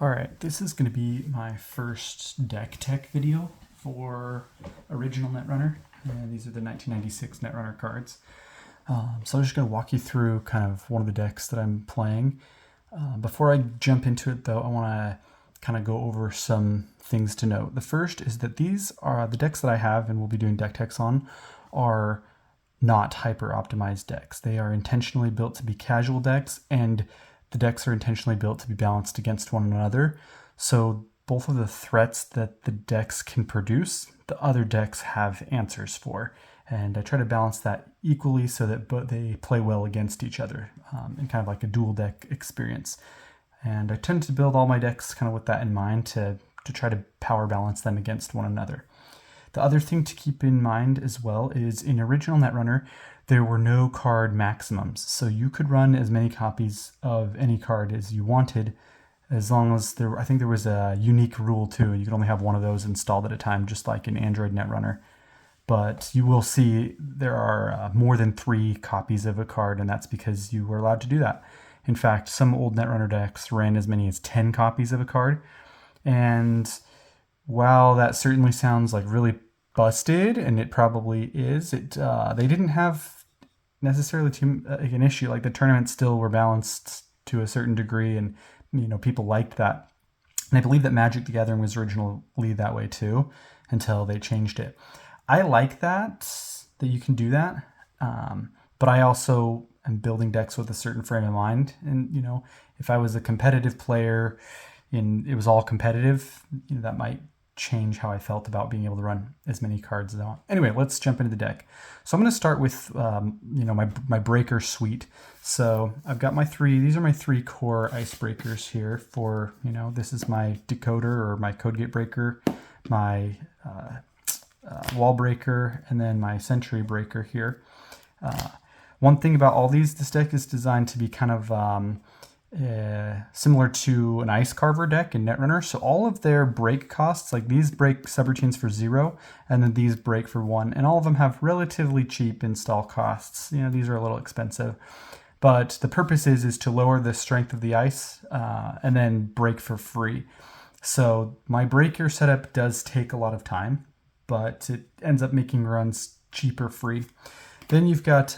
Alright, this is going to be my first deck tech video for original Netrunner. And these are the 1996 Netrunner cards. So I'm just going to walk you through kind of one of the decks that I'm playing. Before I jump into it though, I want to kind of go over some things to note. The first is that these are the decks that I have and we'll be doing deck techs on are not hyper optimized decks. They are intentionally built to be casual decks, and the decks are intentionally built to be balanced against one another. So both of the threats that the decks can produce, the other decks have answers for. And I try to balance that equally so that they play well against each other in kind of like a dual deck experience. And I tend to build all my decks kind of with that in mind to try to power balance them against one another. The other thing to keep in mind as well is in original Netrunner, there were no card maximums. So you could run as many copies of any card as you wanted, as long as I think there was a unique rule too. You could only have one of those installed at a time, just like in Android Netrunner. But you will see there are more than 3 copies of a card, and that's because you were allowed to do that. In fact, some old Netrunner decks ran as many as 10 copies of a card. And while that certainly sounds like really busted, and it probably is, they didn't have necessarily an issue. Like the tournaments still were balanced to a certain degree, and people liked that. And I believe that Magic the Gathering was originally that way too, until they changed it. I like that you can do that, but I also am building decks with a certain frame of mind. And if I was a competitive player and it was all competitive, that might change how I felt about being able to run as many cards as I want. Anyway, let's jump into the deck. So I'm going to start with my breaker suite. So I've got these are my 3 core icebreakers here for, this is my decoder or my code gate breaker, my wall breaker, and then my sentry breaker here. One thing about all this deck is designed to be kind of similar to an Ice Carver deck in Netrunner. So all of their break costs, like these break subroutines for 0, and then these break for 1, and all of them have relatively cheap install costs. These are a little expensive, but the purpose is to lower the strength of the ice and then break for free. So my breaker setup does take a lot of time, but it ends up making runs cheaper free. Then you've got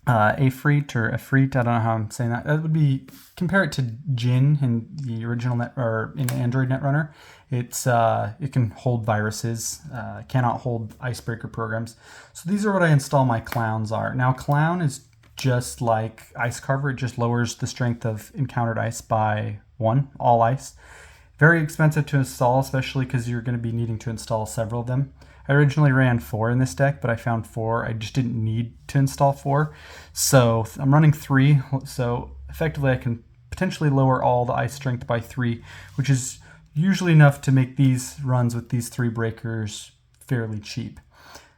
Afreet or Afreet, I don't know how I'm saying that. That would be, compare it to Jin in the original or in Android Netrunner. It can hold viruses, cannot hold icebreaker programs. So these are what I install my clowns are. Now Clown is just like Ice Carver, it just lowers the strength of encountered ice by 1, all ice. Very expensive to install, especially because you're going to be needing to install several of them. I originally ran 4 in this deck, but I found 4. I just didn't need to install 4. So I'm running 3. So effectively I can potentially lower all the ice strength by 3, which is usually enough to make these runs with these 3 breakers fairly cheap.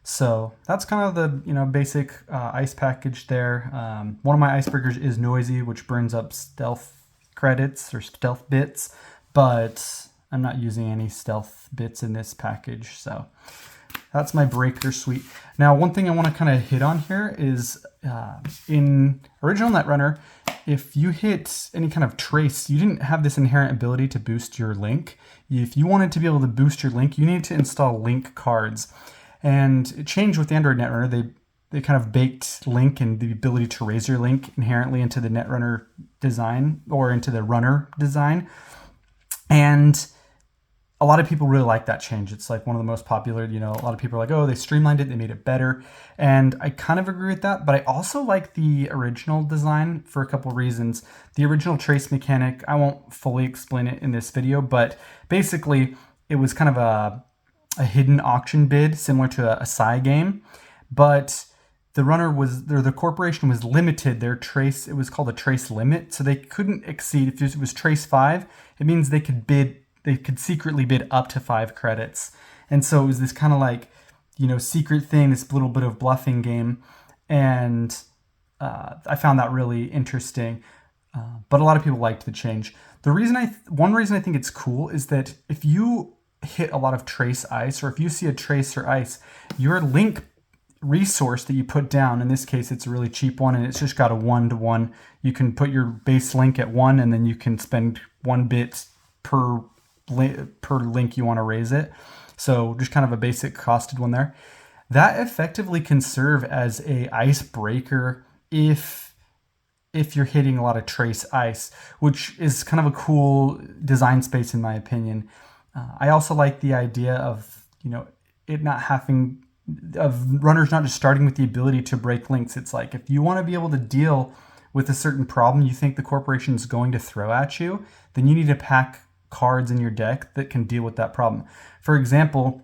So that's kind of the basic ice package there. One of my icebreakers is Noisy, which burns up stealth credits or stealth bits, but I'm not using any stealth bits in this package. So that's my breaker suite. Now, one thing I want to kind of hit on here is in original Netrunner, if you hit any kind of trace, you didn't have this inherent ability to boost your link. If you wanted to be able to boost your link, you needed to install link cards. And it changed with Android Netrunner. They kind of baked link and the ability to raise your link inherently into the Netrunner design or into the runner design. And a lot of people really like that change. It's like one of the most popular, a lot of people are like, oh, they streamlined it, they made it better. And I kind of agree with that, but I also like the original design for a couple reasons. The original trace mechanic, I won't fully explain it in this video, but basically it was kind of a hidden auction bid similar to a Psy game, but the corporation was limited. Their trace, it was called a trace limit, so they couldn't exceed, if it was trace 5, it means they could secretly bid up to 5 credits. And so it was this kind of like, secret thing, this little bit of bluffing game. And I found that really interesting. But a lot of people liked the change. One reason I think it's cool is that if you hit a lot of trace ice, or if you see a tracer ice, your link resource that you put down. In this case, it's a really cheap one, and it's just got a 1-to-1. You can put your base link at 1, and then you can spend 1 bit per link you want to raise it. So just kind of a basic costed one there. That effectively can serve as a icebreaker if you're hitting a lot of trace ice, which is kind of a cool design space in my opinion. I also like the idea of, it not having, of runners not just starting with the ability to break links. It's like, if you want to be able to deal with a certain problem you think the corporation is going to throw at you, then you need to pack cards in your deck that can deal with that problem. For example,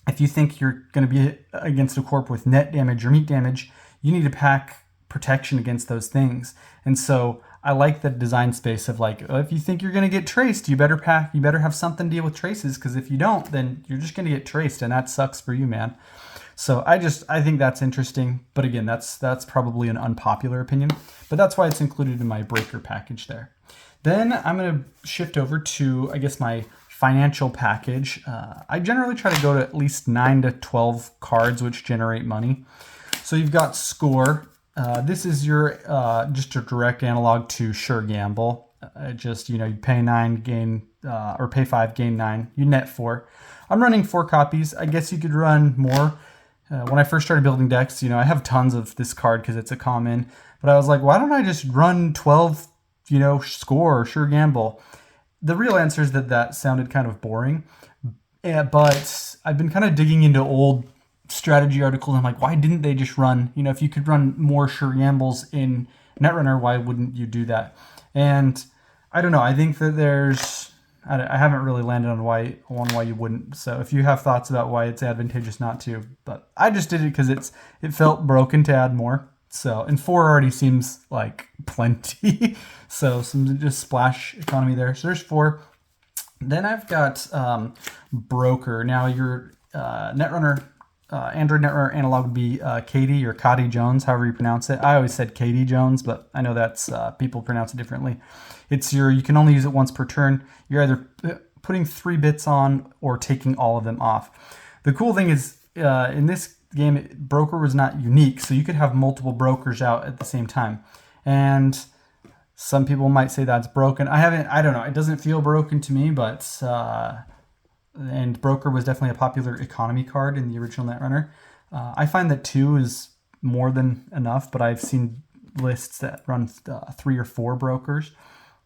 if you think you're going to be against a corp with net damage or meat damage, you need to pack protection against those things. And so I like the design space of like, if you think you're going to get traced, you better have something to deal with traces, because if you don't, then you're just going to get traced, and that sucks for you, man. So I think that's interesting. But again, that's probably an unpopular opinion, but that's why it's included in my breaker package there. Then I'm going to shift over to, I guess, my financial package. I generally try to go to at least 9 to 12 cards which generate money. So you've got Score. This is your just a direct analog to Sure Gamble. You pay 9, gain, or pay 5, gain 9. You net 4. I'm running 4 copies. I guess you could run more. When I first started building decks, I have tons of this card because it's a common. But I was like, why don't I just run 12, Score or Sure Gamble? The real answer is that sounded kind of boring. But I've been kind of digging into old strategy articles. I'm like, why didn't they just run, if you could run more Sure Gambles in Netrunner, why wouldn't you do that? And I don't know. I think that I haven't really landed on why you wouldn't. So if you have thoughts about why it's advantageous not to, but I just did it because it felt broken to add more. So, and 4 already seems like plenty. So some just splash economy there. So there's 4. Then I've got Broker. Now your Netrunner, Android Netrunner analog would be Katie or Cady Jones, however you pronounce it. I always said Katie Jones, but I know that's people pronounce it differently. You can only use it once per turn. You're either putting 3 bits on or taking all of them off. The cool thing is in this game, Broker was not unique, so you could have multiple brokers out at the same time. And some people might say that's broken. I don't know. It doesn't feel broken to me, but and Broker was definitely a popular economy card in the original Netrunner. I find that 2 is more than enough, but I've seen lists that run 3 or 4 brokers.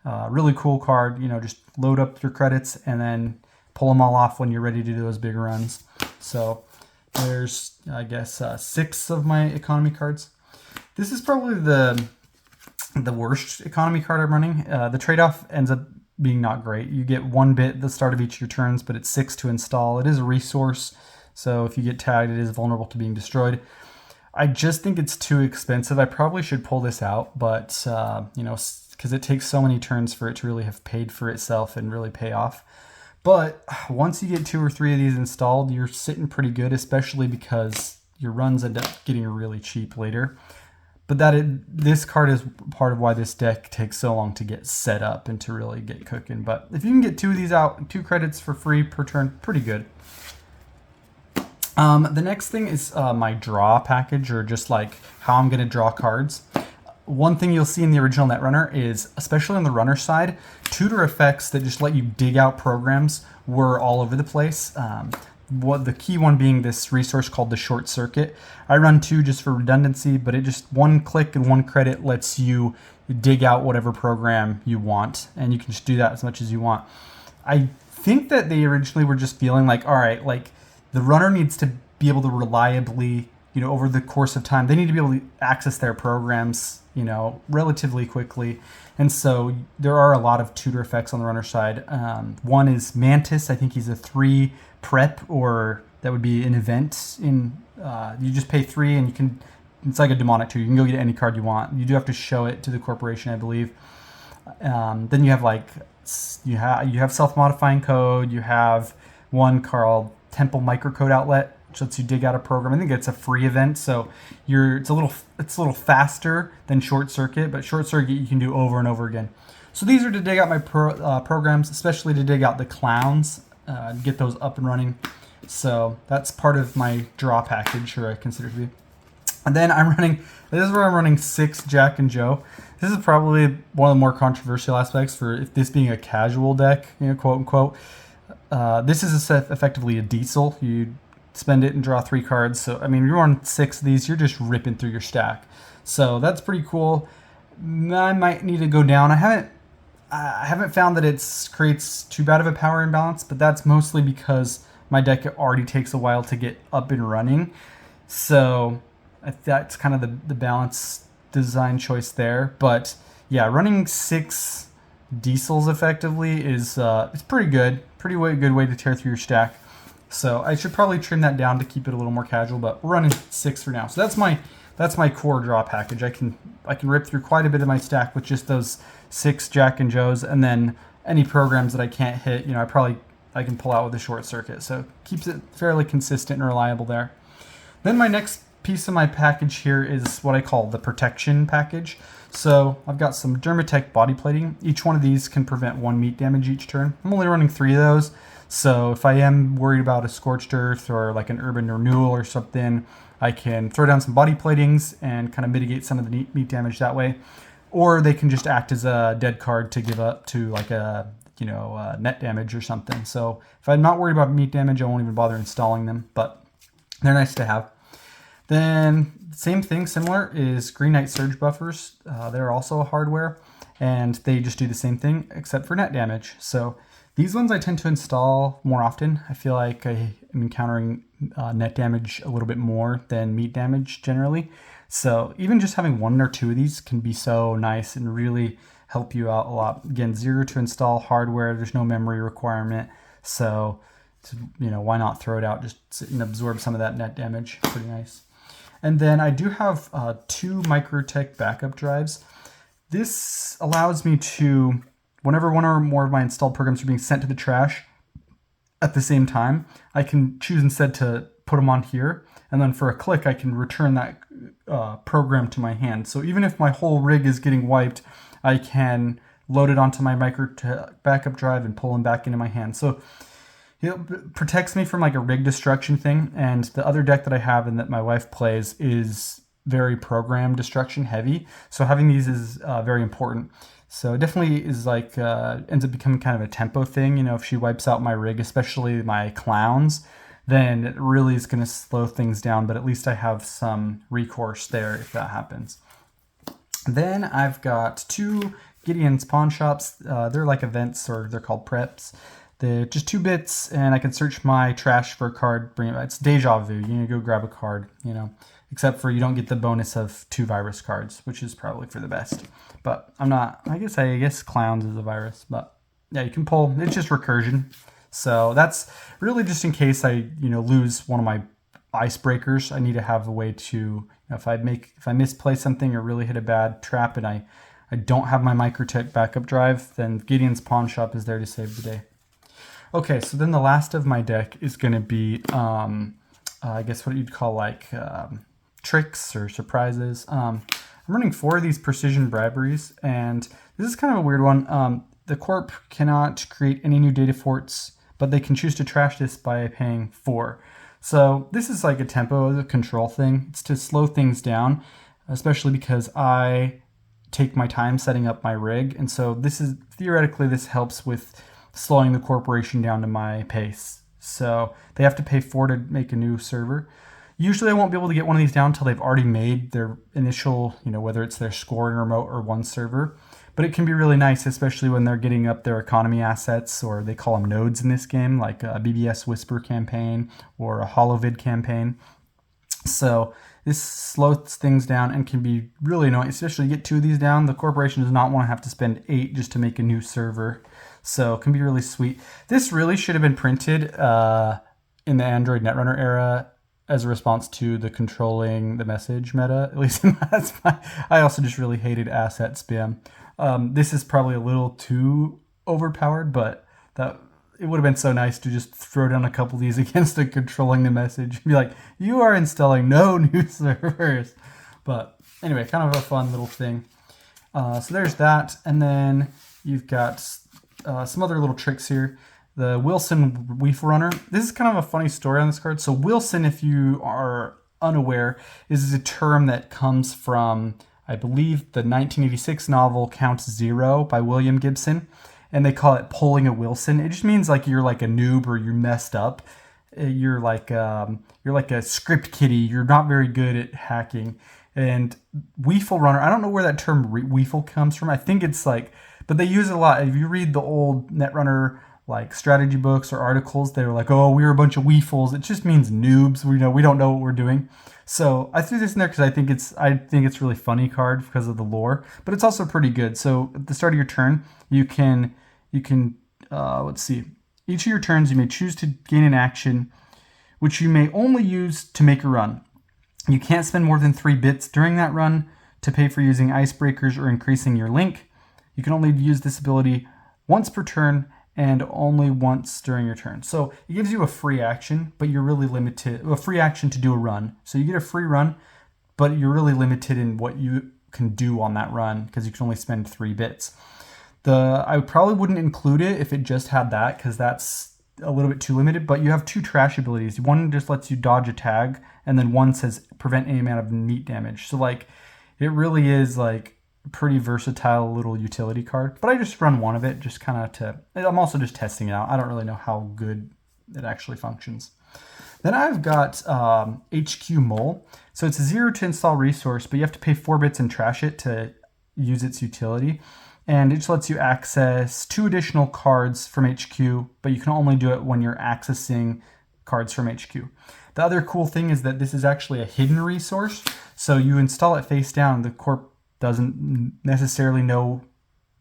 Really cool card. Just load up your credits and then pull them all off when you're ready to do those big runs. So there's, I guess, 6 of my economy cards. This is probably the worst economy card I'm running. The trade-off ends up being not great. You get 1 bit at the start of each of your turns, but it's 6 to install. It is a resource, so if you get tagged, it is vulnerable to being destroyed. I just think it's too expensive. I probably should pull this out, but because it takes so many turns for it to really have paid for itself and really pay off. But once you get 2 or 3 of these installed, you're sitting pretty good, especially because your runs end up getting really cheap later. But this card is part of why this deck takes so long to get set up and to really get cooking. But if you can get 2 of these out, 2 credits for free per turn, pretty good. The next thing is my draw package, or just like how I'm going to draw cards. One thing you'll see in the original Netrunner is, especially on the runner side, tutor effects that just let you dig out programs were all over the place. The key one being this resource called the Short Circuit. I run 2 just for redundancy, but it just 1 click and 1 credit lets you dig out whatever program you want, and you can just do that as much as you want. I think that they originally were just feeling like, all right, like the runner needs to be able to reliably, over the course of time, they need to be able to access their programs, relatively quickly. And so there are a lot of tutor effects on the runner side. One is Mantis. I think he's a 3 prep, or that would be an event. You just pay 3 and it's like a demonic tutor. You can go get any card you want. You do have to show it to the corporation, I believe. Then you have self-modifying code. You have one called Temple Microcode Outlet, which lets you dig out a program. I think it's a free event, so it's a little faster than Short Circuit, but Short Circuit you can do over and over again. So these are to dig out my programs, especially to dig out the clowns, get those up and running. So that's part of my draw package, or I consider it to be. And then this is where I'm running 6 Jack and Joe. This is probably one of the more controversial aspects for if this being a casual deck, quote unquote. This is effectively a diesel. You spend it and draw 3 cards. So, I mean, you're on 6 of these, you're just ripping through your stack. So that's pretty cool. I might need to go down. I haven't found that it creates too bad of a power imbalance, but that's mostly because my deck already takes a while to get up and running. So that's kind of the balance design choice there. But yeah, running 6 diesels effectively is it's pretty good. Good way to tear through your stack. So I should probably trim that down to keep it a little more casual, but we're running 6 for now. So that's my core draw package. I can rip through quite a bit of my stack with just those 6 Jack and Joes, and then any programs that I can't hit, I can pull out with a short circuit. So keeps it fairly consistent and reliable there. Then my next piece of my package here is what I call the protection package. So I've got some Dermatech body plating. Each one of these can prevent 1 meat damage each turn. I'm only running 3 of those. So if I am worried about a Scorched Earth or like an Urban Renewal or something, I can throw down some body platings and kind of mitigate some of the meat damage that way. Or they can just act as a dead card to give up to like a net damage or something. So if I'm not worried about meat damage, I won't even bother installing them, but they're nice to have. Then same thing, similar, is Green Knight Surge Buffers. They're also a hardware, and they just do the same thing except for net damage. So these ones I tend to install more often. I feel like I am encountering net damage a little bit more than meat damage generally. So even just having 1 or 2 of these can be so nice and really help you out a lot. Again, 0 to install hardware. There's no memory requirement. So, why not throw it out? Just sit and absorb some of that net damage. Pretty nice. And then I do have 2 Microtech backup drives. This allows me to, whenever 1 or more of my installed programs are being sent to the trash at the same time, I can choose instead to put them on here. And then for a click, I can return that program to my hand. So even if my whole rig is getting wiped, I can load it onto my Microtech backup drive and pull them back into my hand. So it protects me from like a rig destruction thing. And the other deck that I have and that my wife plays is very program destruction heavy. So having these is very important. So it definitely is like, ends up becoming kind of a tempo thing. If she wipes out my rig, especially my clowns, then it really is going to slow things down. But at least I have some recourse there if that happens. Then I've got 2 Gideon's Pawn Shops. They're like events, or they're called preps. They're just 2 bits, and I can search my trash for a card, bring it back. It's deja vu. Go grab a card, except for you don't get the bonus of 2 virus cards, which is probably for the best. But I guess clowns is a virus, but yeah, you can pull. It's just recursion. So that's really just in case I, lose one of my icebreakers. I need to have a way to, if I misplay something or really hit a bad trap and I don't have my Microtech backup drive, then Gideon's Pawn Shop is there to save the day. Okay, so then the last of my deck is going to be, I guess what you'd call like tricks or surprises. I'm running 4 of these Precision Briberies, and this is kind of a weird one. The Corp cannot create any new data forts, but they can choose to trash this by paying 4. So this is like a tempo control thing. It's to slow things down, especially because I take my time setting up my rig. And so theoretically, this helps with slowing the corporation down to my pace. So they have to pay 4 to make a new server. Usually I won't be able to get one of these down until they've already made their initial, whether it's their scoring remote or 1 server. But it can be really nice, especially when they're getting up their economy assets, or they call them nodes in this game, like a BBS Whisper campaign or a HoloVid campaign. So this slows things down and can be really annoying, especially you get 2 of these down. The corporation does not want to have to spend 8 just to make a new server. So it can be really sweet. This really should have been printed in the Android Netrunner era as a response to the controlling the message meta. At least I also just really hated asset spam. This is probably a little too overpowered, but it would have been so nice to just throw down a couple of these against the controlling the message and be like, you are installing no new servers. But anyway, kind of a fun little thing. So there's that. And then you've got some other little tricks here. The Wilson Weef Runner. This is kind of a funny story on this card. So Wilson, if you are unaware, is a term that comes from, I believe, the 1986 novel Count Zero by William Gibson, and they call it pulling a Wilson. It just means like you're like a noob or you're messed up. You're like a script kiddie. You're not very good at hacking. And Weefle Runner, I don't know where that term Weefle comes from. I think it's like, but they use it a lot. If you read the old Netrunner like strategy books or articles, they're like, oh, we're a bunch of Weefles. It just means noobs. We don't know what we're doing. So I threw this in there because I think it's really funny card because of the lore, but it's also pretty good. So at the start of your turn, you can let's see. Each of your turns, you may choose to gain an action, which you may only use to make a run. You can't spend more than 3 bits during that run to pay for using icebreakers or increasing your link. You can only use this ability once per turn and only once during your turn. So it gives you a free action, but you're really limited. A free action to do a run. So you get a free run, but you're really limited in what you can do on that run because you can only spend 3 bits. I probably wouldn't include it if it just had that because that's a little bit too limited, but you have 2 trash abilities. One just lets you dodge a tag, and then one says prevent any amount of meat damage. So like, it really is like a pretty versatile little utility card. But I just run one of it just kind of I'm also just testing it out. I don't really know how good it actually functions. Then I've got HQ Mole. So it's a 0 to install resource, but you have to pay 4 bits and trash it to use its utility. And it just lets you access 2 additional cards from HQ, but you can only do it when you're accessing cards from HQ. The other cool thing is that this is actually a hidden resource. So you install it face down. The corp doesn't necessarily know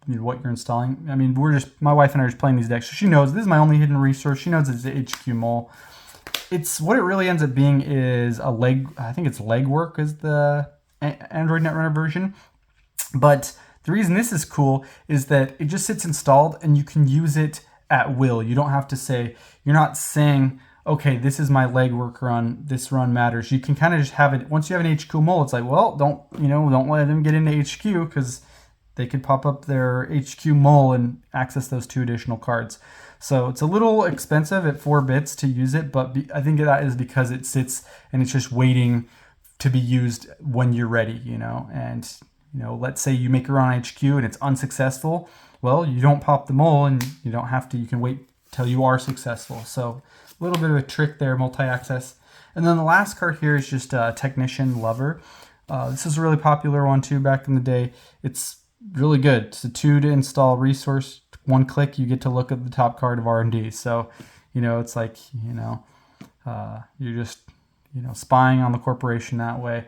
what you're installing. I mean, my wife and I are just playing these decks, so she knows this is my only hidden resource. She knows it's the HQ Mole. It's what it really ends up being is I think it's legwork is the Android Netrunner version. But the reason this is cool is that it just sits installed and you can use it at will. You don't have to you're not saying, okay, this is my legwork run, this run matters. You can kind of just have it, once you have an HQ Mole, it's like, well, don't let them get into HQ because they could pop up their HQ Mole and access those 2 additional cards. So it's a little expensive at 4 bits to use it, but I think that is because it sits and it's just waiting to be used when you're ready, and let's say you make a run on HQ and it's unsuccessful. Well, you don't pop the mole and you don't have to, you can wait till you are successful. So a little bit of a trick there, multi-access. And then the last card here is just Technician Lover. This is a really popular one too back in the day. It's really good. It's a 2 to install resource. 1 click, you get to look at the top card of R&D. So, it's like, you're just, spying on the corporation that way.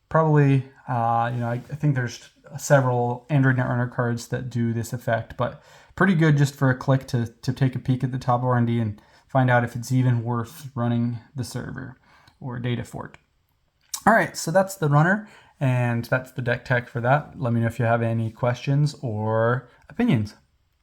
Probably, I think there's several Android Netrunner cards that do this effect, but pretty good just for a click to take a peek at the top of R&D and find out if it's even worth running the server or data fort. All right, so that's the runner, and that's the deck tech for that. Let me know if you have any questions or opinions.